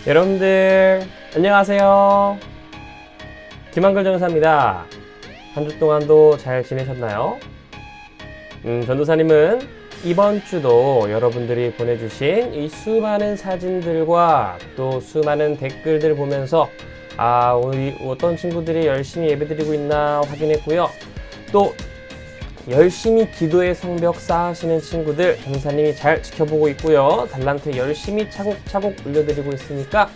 여러분들 안녕하세요. 김한글 전도사입니다. 한 주 동안도 잘 지내셨나요? 전도사님은 이번 주도 여러분들이 보내주신 이 수많은 사진들과 또 수많은 댓글들 보면서 우리 어떤 친구들이 열심히 예배드리고 있나 확인했고요. 또 열심히 기도의 성벽 쌓으시는 친구들 전도사님이 잘 지켜보고 있고요. 달란트 열심히 차곡차곡 올려드리고 있으니까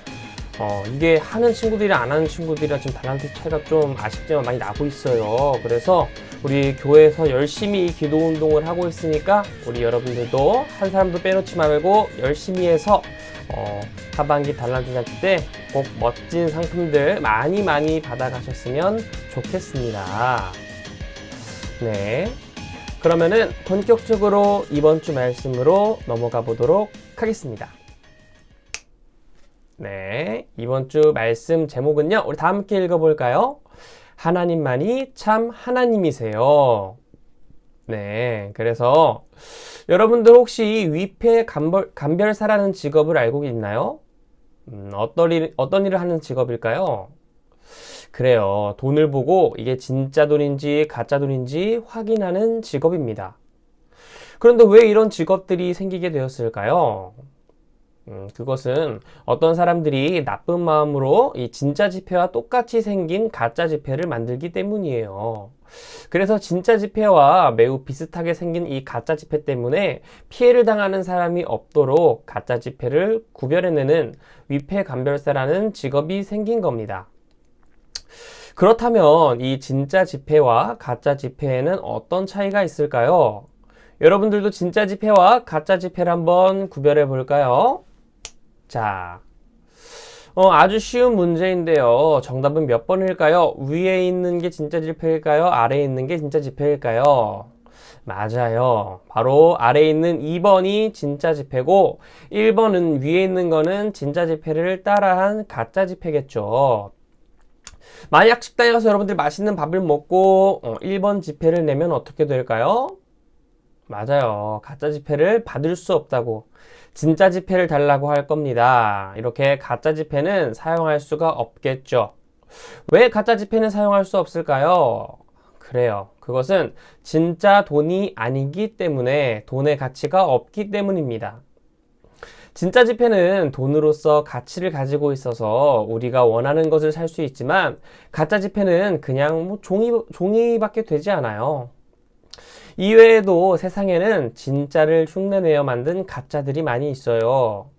이게 하는 친구들이랑 안 하는 친구들이랑 지금 달란트 차이가 좀 아쉽지만 많이 나고 있어요. 그래서 우리 교회에서 열심히 기도 운동을 하고 있으니까 우리 여러분들도 한 사람도 빼놓지 말고 열심히 해서 하반기 달란트 잔치 때 꼭 멋진 상품들 많이 받아가셨으면 좋겠습니다. 네, 그러면은 본격적으로 이번 주 말씀으로 넘어가 보도록 하겠습니다. 네, 이번 주 말씀 제목은요, 우리 다 함께 읽어볼까요? 하나님만이 참 하나님이세요. 네, 그래서 여러분들 혹시 위패 감별사라는 직업을 알고 있나요? 어떤 일을 하는 직업일까요? 그래요. 돈을 보고 이게 진짜 돈인지 가짜 돈인지 확인하는 직업입니다. 그런데 왜 이런 직업들이 생기게 되었을까요? 그것은 어떤 사람들이 나쁜 마음으로 이 진짜 지폐와 똑같이 생긴 가짜 지폐를 만들기 때문이에요. 그래서 진짜 지폐와 매우 비슷하게 생긴 이 가짜 지폐 때문에 피해를 당하는 사람이 없도록 가짜 지폐를 구별해내는 위패 감별사라는 직업이 생긴 겁니다. 그렇다면 이 진짜 지폐와 가짜 지폐에는 어떤 차이가 있을까요? 여러분들도 진짜 지폐와 가짜 지폐를 한번 구별해 볼까요? 자, 아주 쉬운 문제인데요. 정답은 몇 번일까요? 위에 있는 게 진짜 지폐일까요? 아래에 있는 게 진짜 지폐일까요? 맞아요. 바로 아래에 있는 2번이 진짜 지폐고 1번은 위에 있는 거는 진짜 지폐를 따라한 가짜 지폐겠죠. 만약 식당에 가서 여러분들 맛있는 밥을 먹고 1번 지폐를 내면 어떻게 될까요? 맞아요. 가짜 지폐를 받을 수 없다고 진짜 지폐를 달라고 할 겁니다. 이렇게 가짜 지폐는 사용할 수가 없겠죠. 왜 가짜 지폐는 사용할 수 없을까요? 그래요. 그것은 진짜 돈이 아니기 때문에 돈의 가치가 없기 때문입니다. 진짜 지폐는 돈으로서 가치를 가지고 있어서 우리가 원하는 것을 살 수 있지만 가짜 지폐는 그냥 종이밖에 되지 않아요. 이외에도 세상에는 진짜를 흉내내어 만든 가짜들이 많이 있어요.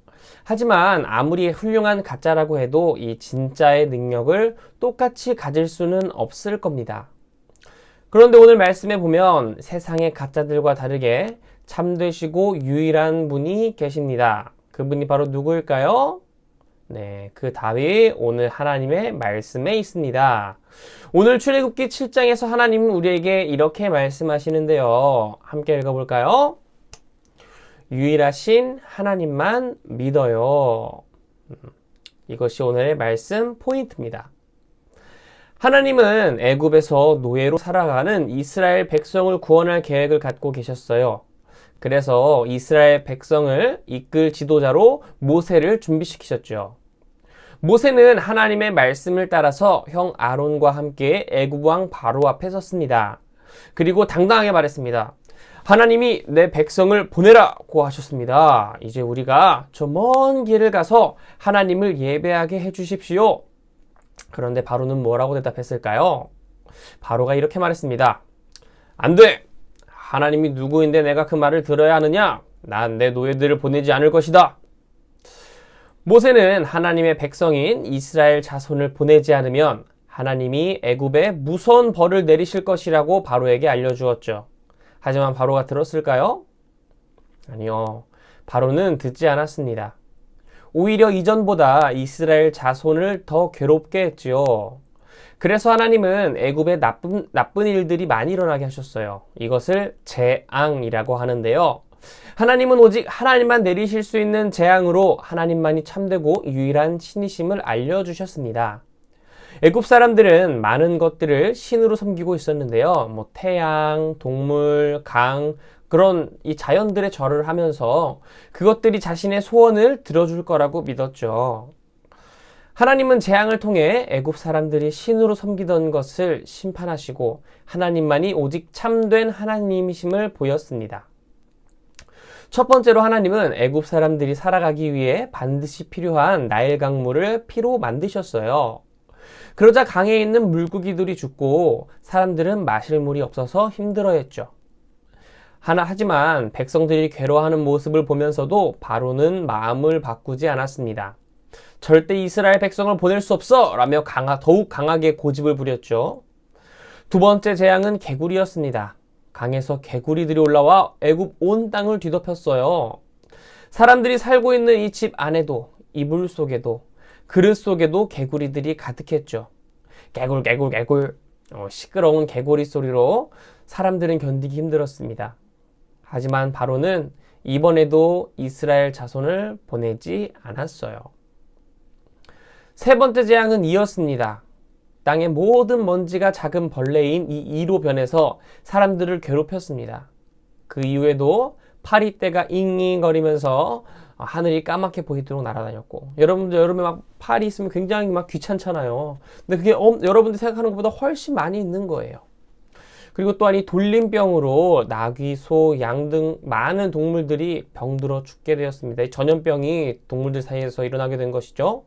하지만 아무리 훌륭한 가짜라고 해도 이 진짜의 능력을 똑같이 가질 수는 없을 겁니다. 그런데 오늘 말씀에 보면 세상의 가짜들과 다르게 참되시고 유일한 분이 계십니다. 그분이 바로 누구일까요? 네, 그 답이 오늘 하나님의 말씀에 있습니다. 오늘 출애굽기 7장에서 하나님은 우리에게 이렇게 말씀하시는데요. 함께 읽어볼까요? 유일하신 하나님만 믿어요. 이것이 오늘의 말씀 포인트입니다. 하나님은 애굽에서 노예로 살아가는 이스라엘 백성을 구원할 계획을 갖고 계셨어요. 그래서 이스라엘 백성을 이끌 지도자로 모세를 준비시키셨죠. 모세는 하나님의 말씀을 따라서 형 아론과 함께 애굽 왕 바로 앞에 섰습니다. 그리고 당당하게 말했습니다. 하나님이 내 백성을 보내라고 하셨습니다. 이제 우리가 저 먼 길을 가서 하나님을 예배하게 해주십시오. 그런데 바로는 뭐라고 대답했을까요? 바로가 이렇게 말했습니다. 안 돼! 하나님이 누구인데 내가 그 말을 들어야 하느냐? 난 내 노예들을 보내지 않을 것이다. 모세는 하나님의 백성인 이스라엘 자손을 보내지 않으면 하나님이 애굽에 무서운 벌을 내리실 것이라고 바로에게 알려주었죠. 하지만 바로가 들었을까요? 아니요. 바로는 듣지 않았습니다. 오히려 이전보다 이스라엘 자손을 더 괴롭게 했지요. 그래서 하나님은 애굽에 나쁜 일들이 많이 일어나게 하셨어요. 이것을 재앙이라고 하는데요. 하나님은 오직 하나님만 내리실 수 있는 재앙으로 하나님만이 참되고 유일한 신이심을 알려주셨습니다. 애굽 사람들은 많은 것들을 신으로 섬기고 있었는데요. 태양, 동물, 강, 그런 이 자연들의 절을 하면서 그것들이 자신의 소원을 들어줄 거라고 믿었죠. 하나님은 재앙을 통해 애굽 사람들이 신으로 섬기던 것을 심판하시고 하나님만이 오직 참된 하나님이심을 보였습니다. 첫 번째로 하나님은 애굽 사람들이 살아가기 위해 반드시 필요한 나일 강물을 피로 만드셨어요. 그러자 강에 있는 물고기들이 죽고 사람들은 마실 물이 없어서 힘들어했죠. 하지만 백성들이 괴로워하는 모습을 보면서도 바로는 마음을 바꾸지 않았습니다. 절대 이스라엘 백성을 보낼 수 없어! 라며 더욱 강하게 고집을 부렸죠. 두 번째 재앙은 개구리였습니다. 강에서 개구리들이 올라와 애굽 온 땅을 뒤덮였어요. 사람들이 살고 있는 이 집 안에도, 이불 속에도, 그릇 속에도 개구리들이 가득했죠. 개굴 개굴 개굴, 시끄러운 개구리 소리로 사람들은 견디기 힘들었습니다. 하지만 바로는 이번에도 이스라엘 자손을 보내지 않았어요. 세 번째 재앙은 이었습니다. 땅의 모든 먼지가 작은 벌레인 이 이로 변해서 사람들을 괴롭혔습니다. 그 이후에도 파리떼가 잉잉거리면서 하늘이 까맣게 보이도록 날아다녔고, 여러분들 여름에 막 파리 있으면 굉장히 막 귀찮잖아요. 근데 그게 여러분들 생각하는 것보다 훨씬 많이 있는 거예요. 그리고 또한 이 돌림병으로 나귀, 소, 양 등 많은 동물들이 병들어 죽게 되었습니다. 이 전염병이 동물들 사이에서 일어나게 된 것이죠.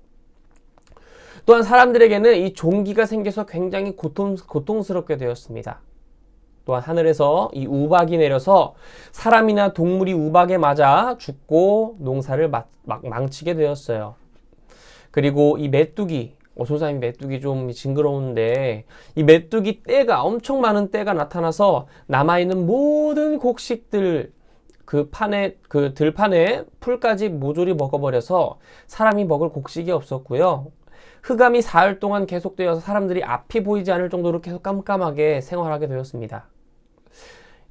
또한 사람들에게는 이 종기가 생겨서 굉장히 고통스럽게 되었습니다. 또한 하늘에서 이 우박이 내려서 사람이나 동물이 우박에 맞아 죽고 농사를 망치게 되었어요. 그리고 이 메뚜기, 선생님이 메뚜기 좀 징그러운데, 이 메뚜기 떼가, 엄청 많은 떼가 나타나서 남아있는 모든 곡식들, 그 들판에 풀까지 모조리 먹어버려서 사람이 먹을 곡식이 없었고요. 흑암이 사흘 동안 계속되어서 사람들이 앞이 보이지 않을 정도로 계속 깜깜하게 생활하게 되었습니다.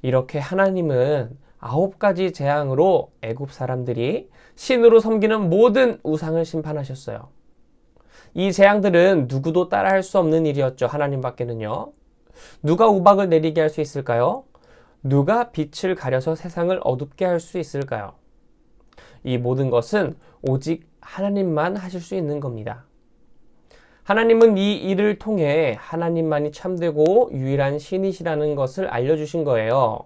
이렇게 하나님은 9가지 재앙으로 애굽 사람들이 신으로 섬기는 모든 우상을 심판하셨어요. 이 재앙들은 누구도 따라할 수 없는 일이었죠. 하나님밖에는요. 누가 우박을 내리게 할 수 있을까요? 누가 빛을 가려서 세상을 어둡게 할 수 있을까요? 이 모든 것은 오직 하나님만 하실 수 있는 겁니다. 하나님은 이 일을 통해 하나님만이 참되고 유일한 신이시라는 것을 알려주신 거예요.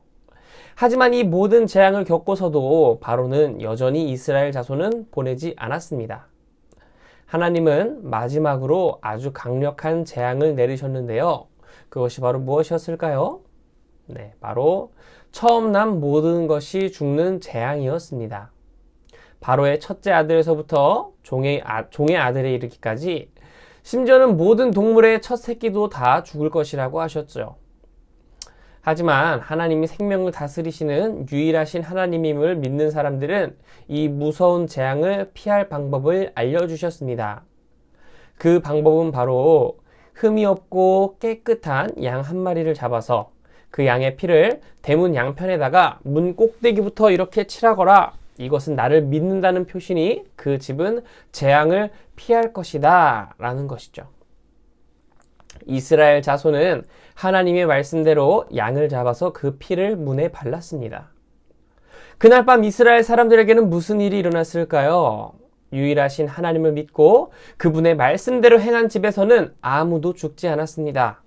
하지만 이 모든 재앙을 겪고서도 바로는 여전히 이스라엘 자손은 보내지 않았습니다. 하나님은 마지막으로 아주 강력한 재앙을 내리셨는데요. 그것이 바로 무엇이었을까요? 네, 바로 처음 난 모든 것이 죽는 재앙이었습니다. 바로의 첫째 아들에서부터 종의 아들에 이르기까지, 심지어는 모든 동물의 첫 새끼도 다 죽을 것이라고 하셨죠. 하지만 하나님이 생명을 다스리시는 유일하신 하나님임을 믿는 사람들은 이 무서운 재앙을 피할 방법을 알려주셨습니다. 그 방법은 바로 흠이 없고 깨끗한 양 한 마리를 잡아서 그 양의 피를 대문 양편에다가 문 꼭대기부터 이렇게 칠하거라. 이것은 나를 믿는다는 표시니 그 집은 재앙을 피할 것이다 라는 것이죠. 이스라엘 자손은 하나님의 말씀대로 양을 잡아서 그 피를 문에 발랐습니다. 그날 밤 이스라엘 사람들에게는 무슨 일이 일어났을까요? 유일하신 하나님을 믿고 그분의 말씀대로 행한 집에서는 아무도 죽지 않았습니다.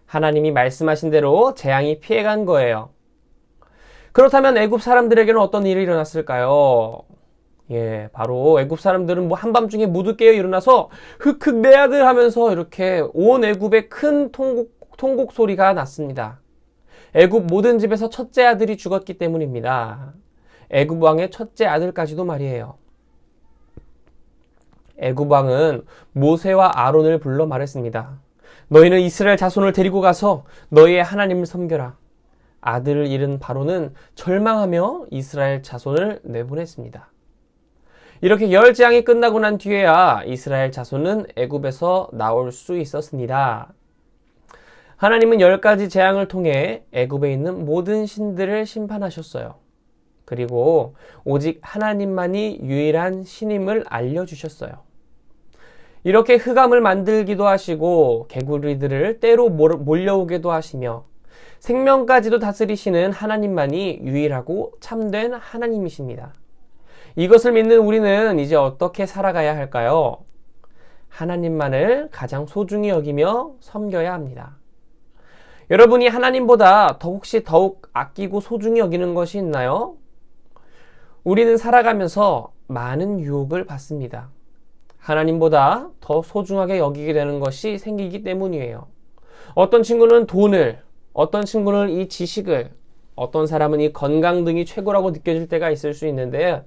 하나님이 말씀하신 대로 재앙이 피해간 거예요. 그렇다면 애굽 사람들에게는 어떤 일이 일어났을까요? 바로 애굽 사람들은 한밤중에 모두 깨어 일어나서 흑흑 내 아들 하면서 이렇게 온 애굽에 큰 통곡 소리가 났습니다. 애굽 모든 집에서 첫째 아들이 죽었기 때문입니다. 애굽 왕의 첫째 아들까지도 말이에요. 애굽 왕은 모세와 아론을 불러 말했습니다. 너희는 이스라엘 자손을 데리고 가서 너희의 하나님을 섬겨라. 아들을 잃은 바로는 절망하며 이스라엘 자손을 내보냈습니다. 이렇게 열 재앙이 끝나고 난 뒤에야 이스라엘 자손은 애굽에서 나올 수 있었습니다. 하나님은 10가지 재앙을 통해 애굽에 있는 모든 신들을 심판하셨어요. 그리고 오직 하나님만이 유일한 신임을 알려주셨어요. 이렇게 흑암을 만들기도 하시고 개구리들을 때로 몰려오게도 하시며 생명까지도 다스리시는 하나님만이 유일하고 참된 하나님이십니다. 이것을 믿는 우리는 이제 어떻게 살아가야 할까요? 하나님만을 가장 소중히 여기며 섬겨야 합니다. 여러분이 하나님보다 혹시 더욱 아끼고 소중히 여기는 것이 있나요? 우리는 살아가면서 많은 유혹을 받습니다. 하나님보다 더 소중하게 여기게 되는 것이 생기기 때문이에요. 어떤 친구는 돈을, 어떤 친구는 이 지식을, 어떤 사람은 이 건강 등이 최고라고 느껴질 때가 있을 수 있는데,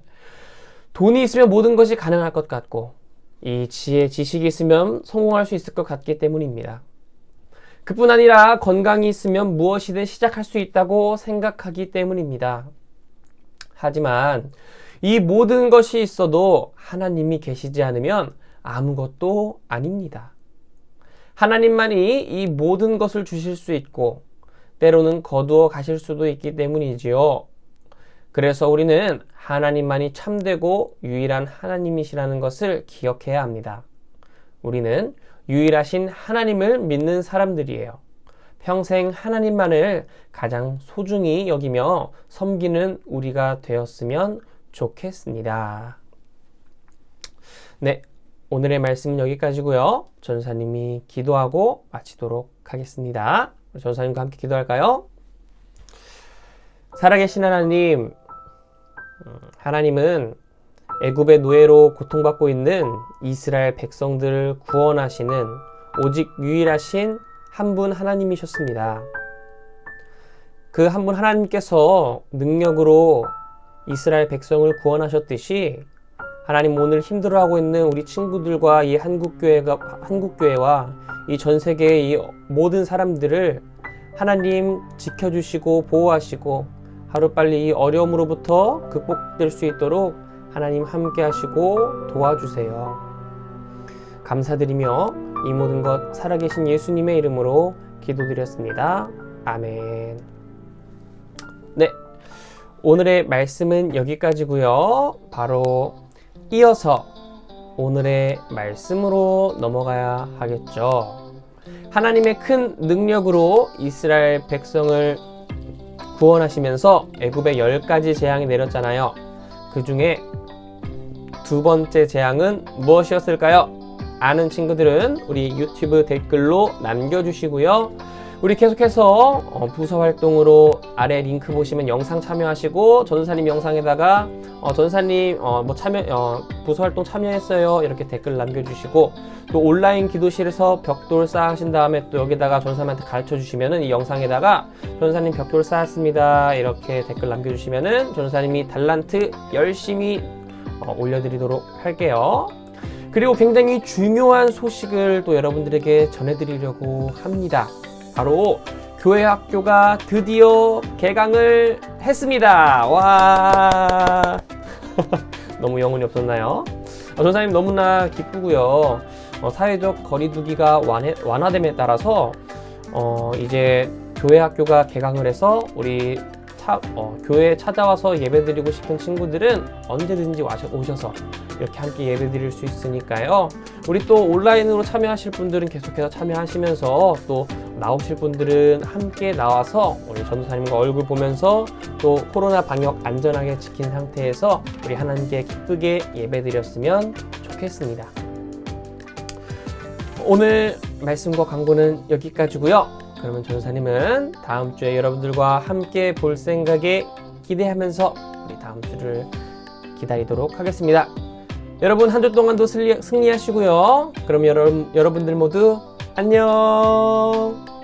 돈이 있으면 모든 것이 가능할 것 같고 이 지혜, 지식이 있으면 성공할 수 있을 것 같기 때문입니다. 그뿐 아니라 건강이 있으면 무엇이든 시작할 수 있다고 생각하기 때문입니다. 하지만 이 모든 것이 있어도 하나님이 계시지 않으면 아무것도 아닙니다. 하나님만이 이 모든 것을 주실 수 있고 때로는 거두어 가실 수도 있기 때문이지요. 그래서 우리는 하나님만이 참되고 유일한 하나님이시라는 것을 기억해야 합니다. 우리는 유일하신 하나님을 믿는 사람들이에요. 평생 하나님만을 가장 소중히 여기며 섬기는 우리가 되었으면 좋겠습니다. 네, 오늘의 말씀은 여기까지고요. 전사님이 기도하고 마치도록 하겠습니다. 전사님과 함께 기도할까요? 살아계신 하나님, 하나님은 애굽의 노예로 고통받고 있는 이스라엘 백성들을 구원하시는 오직 유일하신 한 분 하나님이셨습니다. 그 한 분 하나님께서 능력으로 이스라엘 백성을 구원하셨듯이 하나님 오늘 힘들어하고 있는 우리 친구들과 이 한국교회와 이 전 세계의 이 모든 사람들을 하나님 지켜주시고 보호하시고 하루빨리 이 어려움으로부터 극복될 수 있도록 하나님 함께 하시고 도와주세요. 감사드리며 이 모든 것 살아계신 예수님의 이름으로 기도드렸습니다. 아멘. 네, 오늘의 말씀은 여기까지고요. 바로 이어서 오늘의 말씀으로 넘어가야 하겠죠. 하나님의 큰 능력으로 이스라엘 백성을 구원하시면서 애굽에 10가지 재앙이 내렸잖아요. 그 중에 두 번째 재앙은 무엇이었을까요? 아는 친구들은 우리 유튜브 댓글로 남겨주시고요. 우리 계속해서 부서 활동으로 아래 링크 보시면 영상 참여하시고 전도사님 영상에다가 전도사님 부서 활동 참여했어요 이렇게 댓글 남겨주시고 또 온라인 기도실에서 벽돌 쌓으신 다음에 또 여기다가 전도사님한테 가르쳐 주시면은 이 영상에다가 전도사님 벽돌 쌓았습니다 이렇게 댓글 남겨주시면은 전도사님이 달란트 열심히 올려드리도록 할게요. 그리고 굉장히 중요한 소식을 또 여러분들에게 전해드리려고 합니다. 바로 교회 학교가 드디어 개강을 했습니다. 와 너무 영혼이 없었나요? 전사님 너무나 기쁘고요. 사회적 거리두기가 완화됨에 따라서 이제 교회 학교가 개강을 해서 우리 교회에 찾아와서 예배드리고 싶은 친구들은 언제든지 오셔서 이렇게 함께 예배드릴 수 있으니까요. 우리 또 온라인으로 참여하실 분들은 계속해서 참여하시면서 또 나오실 분들은 함께 나와서 우리 전도사님과 얼굴 보면서 또 코로나 방역 안전하게 지킨 상태에서 우리 하나님께 기쁘게 예배드렸으면 좋겠습니다. 오늘 말씀과 광고는 여기까지고요. 그러면 전도사님은 다음 주에 여러분들과 함께 볼 생각에 기대하면서 우리 다음 주를 기다리도록 하겠습니다. 여러분 한 주 동안도 승리하시고요. 그럼 여러분들 모두 안녕.